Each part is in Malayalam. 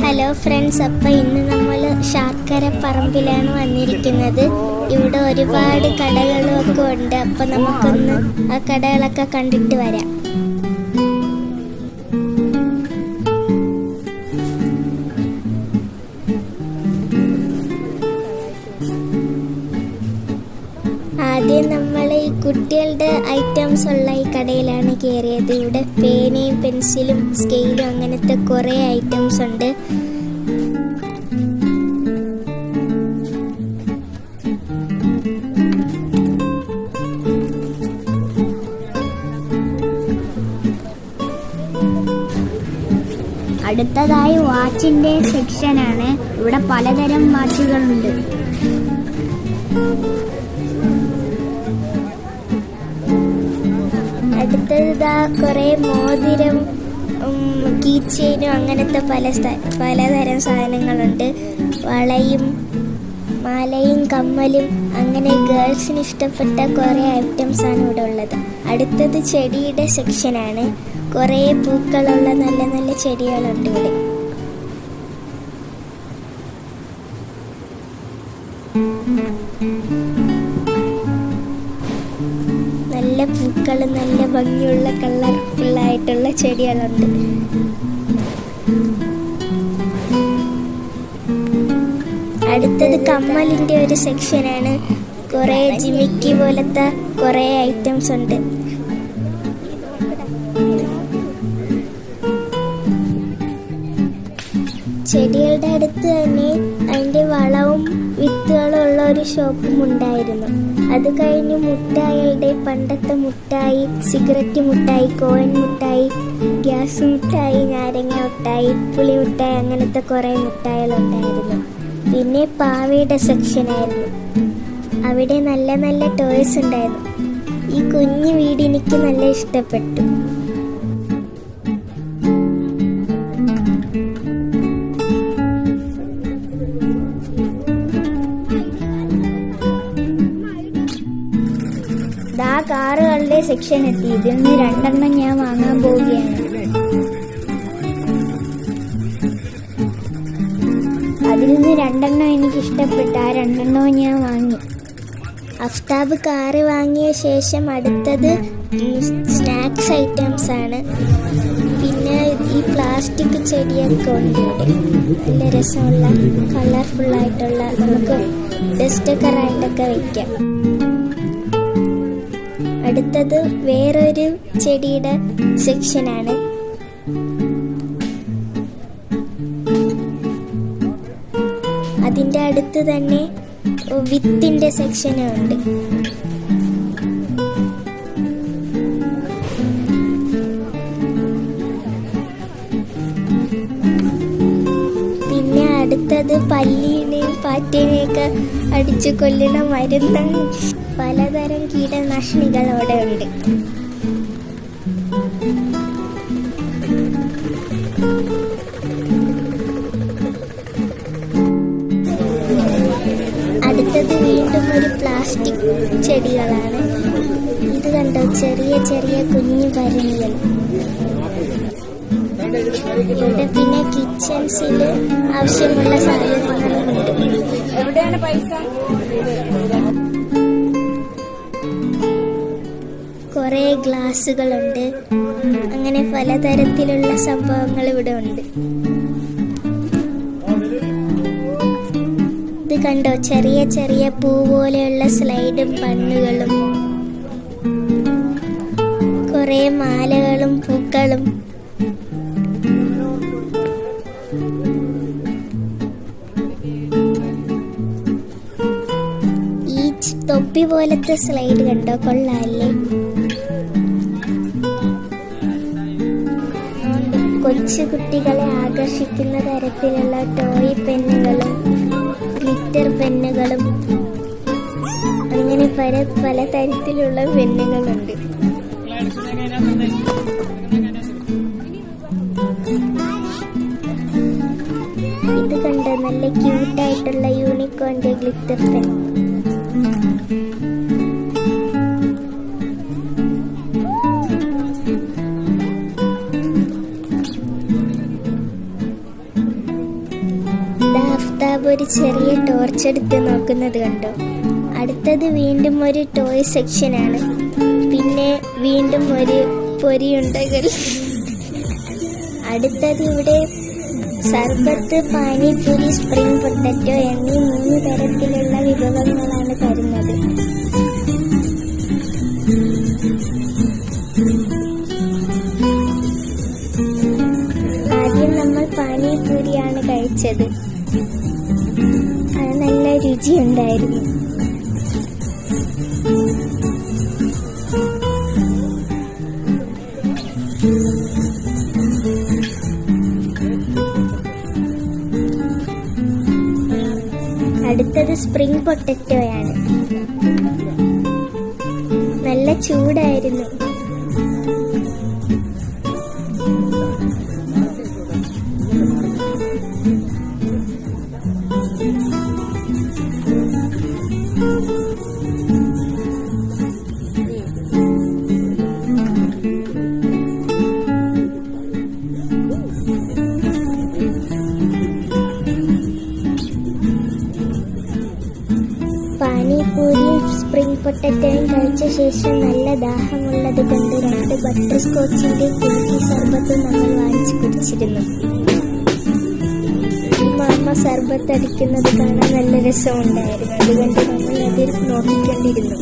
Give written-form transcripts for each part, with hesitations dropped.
ഹലോ ഫ്രണ്ട്സ്, അപ്പോൾ ഇന്ന് നമ്മൾ ശാർക്കര പറമ്പിലാണ് വന്നിരിക്കുന്നത്. ഇവിടെ ഒരുപാട് കടകളൊക്കെ ഉണ്ട്. അപ്പോൾ നമുക്കൊന്ന് ആ കടകളൊക്കെ കണ്ടിട്ട് വരാം. ആദ്യം നമ്മൾ ഈ കുട്ടികളുടെ ഐറ്റംസ് ഉള്ള ഈ കടയിലാണ് കയറിയത്. ഇവിടെ പേനയും പെൻസിലും സ്കെയിലും അങ്ങനത്തെ കുറേ ഐറ്റംസ് ഉണ്ട്. അടുത്തതായി വാച്ചിന്റെ സെക്ഷനാണ്. ഇവിടെ പലതരം വാച്ചുകളുണ്ട്. അടുത്തത് കുറേ മോതിരം, കീ ചെയിനും അങ്ങനത്തെ പലതരം സാധനങ്ങളുണ്ട്. വളയും മാലയും കമ്മലും അങ്ങനെ ഗേൾസിന് ഇഷ്ടപ്പെട്ട കുറേ ഐറ്റംസാണ് ഇവിടെ ഉള്ളത്. അടുത്തത് ചെടിയുടെ സെക്ഷനാണ്. കുറേ പൂക്കളുള്ള നല്ല നല്ല ചെടികളുണ്ട് ഇവിടെ. നല്ല പൂക്കൾ, നല്ല ഭംഗിയുള്ള കളർഫുള്ളായിട്ടുള്ള ചെടികളുണ്ട്. അടുത്തത് കമ്മലിൻ്റെ ഒരു സെക്ഷനാണ്. കുറേ ജിമിക്കി പോലത്തെ കുറേ ഐറ്റംസ് ഉണ്ട്. ചെടികളുടെ അടുത്ത് തന്നെ അതിൻ്റെ വളവും വിത്തുകളും ഉള്ള ഒരു ഷോപ്പും ഉണ്ടായിരുന്നു. അത് കഴിഞ്ഞ് മുട്ടായികളുടെ പണ്ടത്തെ മുട്ടായി, സിഗരറ്റ് മുട്ടായി, കോയിൻ മുട്ടായി, ഗ്യാസ് മുട്ടായി, നാരങ്ങ മുട്ടായി, പുളി മുട്ടായി, അങ്ങനത്തെ കുറേ മുട്ടായികളുണ്ടായിരുന്നു. പിന്നെ പാവയുടെ സെക്ഷനായിരുന്നു. അവിടെ നല്ല നല്ല ടോയ്സ് ഉണ്ടായിരുന്നു. ഈ കുഞ്ഞു വീട് എനിക്ക് നല്ല ഇഷ്ടപ്പെട്ടു. കാറുകളുടെ സെക്ഷൻ എത്തി. ഇതിൽ നിന്ന് 2 ഞാൻ വാങ്ങാൻ പോവുകയാണ്. അതിൽ നിന്ന് 2 എനിക്ക് ഇഷ്ടപ്പെട്ട ആ 2 ഞാൻ വാങ്ങി. അഫ്താബ് കാറ് വാങ്ങിയ ശേഷം അടുത്തത് സ്നാക്സ് ഐറ്റംസ് ആണ്. പിന്നെ ഈ പ്ലാസ്റ്റിക് ചെടിയൊക്കെ ഉണ്ട് ഇവിടെ. നല്ല രസമുള്ള കളർഫുള്ളായിട്ടുള്ള, നമുക്ക് ഡസ്റ്റക്കറായിട്ടൊക്കെ വയ്ക്കാം. അടുത്തത് വേറൊരു ചെടിയുടെ സെക്ഷനാണ്. അതിൻ്റെ അടുത്ത് തന്നെ വിത്തിൻ്റെ സെക്ഷനും ഉണ്ട്. പിന്നെ അടുത്തത് പല്ലിനെയും പാറ്റേനെയൊക്കെ അടിച്ചു കൊല്ലുന്ന മരുന്ന്, പലതരം കീടനാശിനികൾ അവിടെ ഉണ്ട്. അടുത്തത് വീണ്ടും ഒരു പ്ലാസ്റ്റിക് ചെടികളാണ്. ഇത് കണ്ടോ, ചെറിയ ചെറിയ കുഞ്ഞു ഭരണികൾ. ഇവിടെ പിന്നെ കിച്ചൺസിൽ ആവശ്യമുള്ള സാധനങ്ങളുണ്ട്. എവിടെയാണ് പൈസ? കുറേ ഗ്ലാസുകളുണ്ട്. അങ്ങനെ പലതരത്തിലുള്ള സംഭവങ്ങൾ ഇവിടെ ഉണ്ട്. ഇത് കണ്ടോ, ചെറിയ ചെറിയ പൂ പോലെയുള്ള സ്ലൈഡും പണ്ണുകളും, കുറേ മാലകളും പൂക്കളും. ഈ തൊപ്പി പോലത്തെ സ്ലൈഡ് കണ്ടോ, കൊള്ളാല്ലേ? കൊച്ചു കുട്ടികളെ ആകർഷിക്കുന്ന തരത്തിലുള്ള ടോയ് പെന്നുകളും ഗ്ലിറ്റർ പെന്നുകളും അങ്ങനെ പല തരത്തിലുള്ള പെന്നുകളുണ്ട്. ഇത് കണ്ടോ, നല്ല ക്യൂട്ടായിട്ടുള്ള യൂണിക്കോണിന്റെ ഗ്ലിറ്റർ പെൻ. അഫ്താബ് ഒരു ചെറിയ ടോർച്ച് എടുത്ത് നോക്കുന്നത് കണ്ടോ. അടുത്തത് വീണ്ടും ഒരു ടോയ് സെക്ഷനാണ്. പിന്നെ വീണ്ടും ഒരു പൊരിയുണ്ടകൾ. അടുത്തത് ഇവിടെ സർബത്ത്, പാനിപൂരി, സ്പ്രിംഗ് പൊട്ടറ്റോ എന്നീ 3 തരത്തിലുള്ള വിഭവങ്ങളാണ് തരുന്നത്. ആദ്യം നമ്മൾ പാനിപൂരിയാണ് കഴിച്ചത്. അത് നല്ല രുചിയുണ്ടായിരുന്നു. അടുത്തത് സ്പ്രിംഗ് പൊട്ടറ്റോയാണ്. നല്ല ചൂടായിരുന്നു. പാനിപൂരിയും സ്പ്രിംഗ് പൊട്ടറ്റോയും കഴിച്ച ശേഷം നല്ല ദാഹമുള്ളത് കൊണ്ട് 2 ബട്ടർ സ്കോച്ചിന്റെ കുലുക്കി സർബത്തും നമ്മൾ വാങ്ങിച്ചു കുടിച്ചിരുന്നു. മാമ സർബത്ത് അടിക്കുന്നത് കാണാൻ നല്ല രസമുണ്ടായിരുന്നു. അതുകൊണ്ട് നമ്മൾ അതിൽ നോക്കിക്കൊണ്ടിരുന്നു.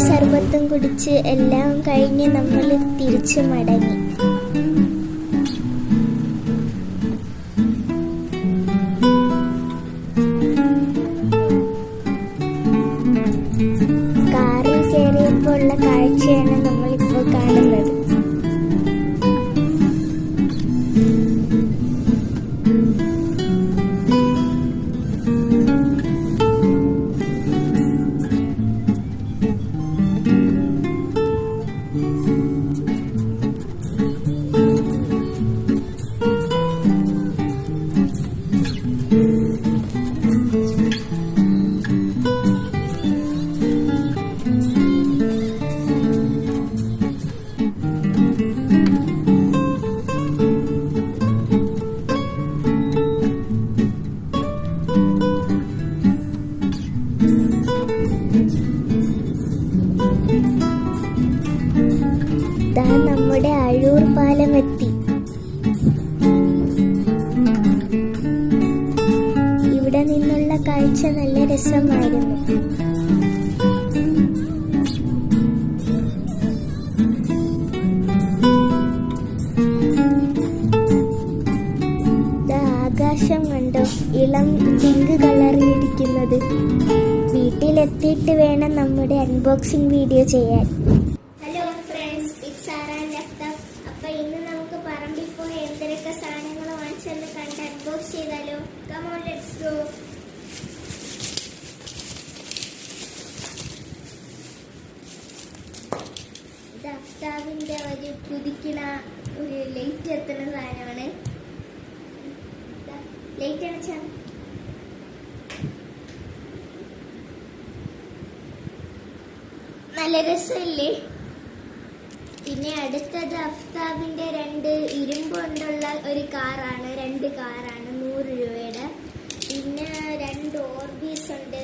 സർബത്തും കുടിച്ച് എല്ലാം കഴിഞ്ഞ് നമ്മൾ തിരിച്ചു മടങ്ങി. കാറിൽ കയറിയപ്പോൾ ഉള്ള കാഴ്ചയാണ് നമ്മളിപ്പോൾ കാണുന്നത്. നമ്മുടെ അഴൂർ പാലം എത്തി. ഇവിടെ നിന്നുള്ള കാഴ്ച നല്ല രസമായിരുന്നു. ആകാശം കണ്ടോ, ഇളം പിങ്ക് കളറിലിരിക്കുന്നത്. വീട്ടിലെത്തിയിട്ട് വേണം നമ്മുടെ അൺബോക്സിംഗ് വീഡിയോ ചെയ്യാൻ. ഇന്ന് നമുക്ക് പറമ്പിൽ പോയി എന്തൊക്കെ സാധനങ്ങൾ വാങ്ങിച്ചെന്ന് കണ്ട് അൺബോക്സ് ചെയ്താലോ? Come on, let's go. ഇത് അഫ്താബിന്റെ ഒരു കുതിക്കണ ഒരു ലൈറ്റ് എത്തുന്ന സാധനമാണ്. ലൈറ്റ് അണച്ചാ നല്ല രസമില്ലേ? പിന്നെ അടുത്തത് അഫ്താബിന്റെ 2 ഇരുമ്പ് കൊണ്ടുള്ള ഒരു കാറാണ്. 2 കാറാണ് 100 രൂപയുടെ. പിന്നെ 2 ഓർബീസ് ഉണ്ട്.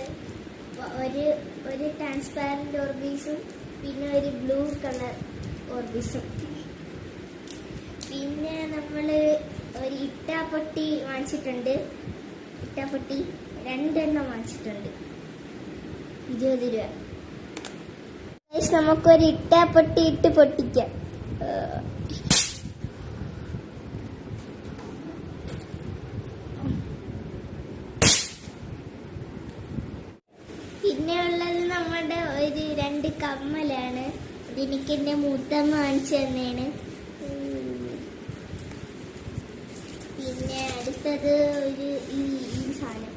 ഒരു ട്രാൻസ്പാരന്റ് ഓർബീസും പിന്നെ ഒരു ബ്ലൂ കളർ ഓർബീസും. പിന്നെ നമ്മൾ ഒരു ഇട്ടാപ്പൊട്ടി വാങ്ങിച്ചിട്ടുണ്ട്. ഇട്ടാപ്പൊട്ടി 2 എണ്ണം വാങ്ങിച്ചിട്ടുണ്ട്. 20 രൂപ. നമുക്കൊരു ഇട്ടാപ്പൊട്ടി ഇട്ട് പൊട്ടിക്കാം. പിന്നെ ഉള്ളത് നമ്മുടെ ഒരു 2 കമ്മലാണ്. ഇതെനിക്ക് എന്റെ മൂത്തമ്മ വാങ്ങിച്ചു തന്നെയാണ്. പിന്നെ അടുത്തത് ഒരു ഈ സാധനം.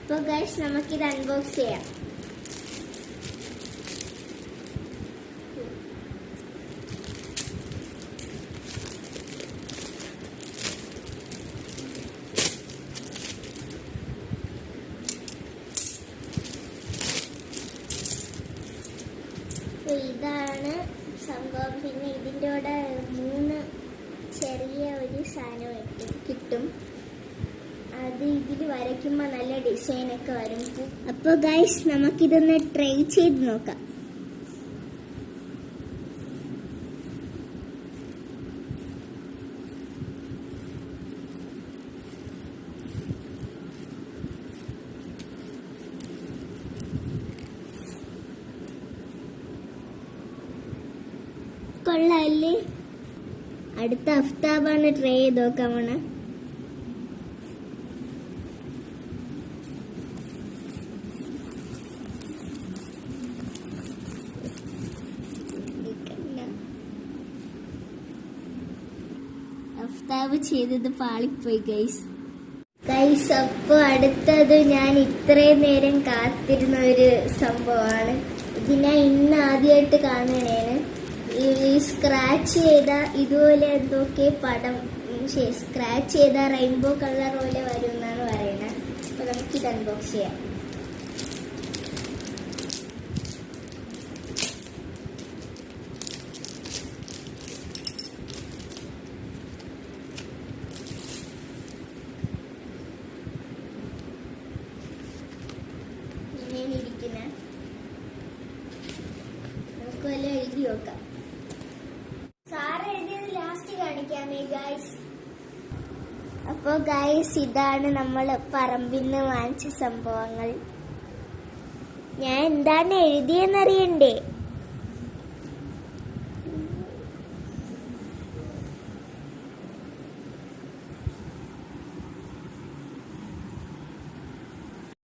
അപ്പൊ ഗൈസ് നമുക്കിത് അൺബോക്സ് ചെയ്യാം. ഇതാണ് സംഭവം. പിന്നെ ഇതിൻ്റെ കൂടെ 3 ചെറിയ ഒരു സാധനം കിട്ടും. അത് ഇതിൽ വരയ്ക്കുമ്പോൾ നല്ല ഡിസൈനൊക്കെ വരും. അപ്പോൾ ഗൈസ് നമുക്കിതൊന്ന് ട്രൈ ചെയ്ത് നോക്കാം. കൊള്ളാല്ലേ? അടുത്ത അഫ്താബാണ് ട്രൈ ചെയ്ത് നോക്കാൻ പോണ. അഫ്താബ് ചെയ്തത് പാളിപ്പോയി ഗൈസ്. അപ്പോൾ അടുത്തത് ഞാൻ ഇത്രയും നേരം കാത്തിരുന്ന ഒരു സംഭവമാണ്. ഇത് ഞാൻ ഇന്ന് ആദ്യമായിട്ട് കാണുകയാണ്. ഈ സ്ക്രാച്ച് ചെയ്ത ഇതുപോലെ എന്തൊക്കെ പടം സ്ക്രാച്ച് ചെയ്ത റെയിൻബോ കളർ പോലെ വരും എന്നാണ് പറയുന്നത്. അപ്പൊ നമുക്കിത് അൺബോക്സ് ചെയ്യാം. ഇങ്ങനെയാണ് ഇരിക്കുന്നത്. നമുക്ക് വല്ല എഴുതി നോക്കാം. സാറ് എഴുതിയത് ലാസ്റ്റ് കാണിക്കാമേ ഗൈസ്. അപ്പോൾ ഗൈസ് ഇതാണ് നമ്മൾ പറമ്പിൽ നിന്ന് വാങ്ങിച്ച സംഭവങ്ങൾ. ഞാൻ എന്താണ് എഴുതിയെന്നറിയണ്ടേ?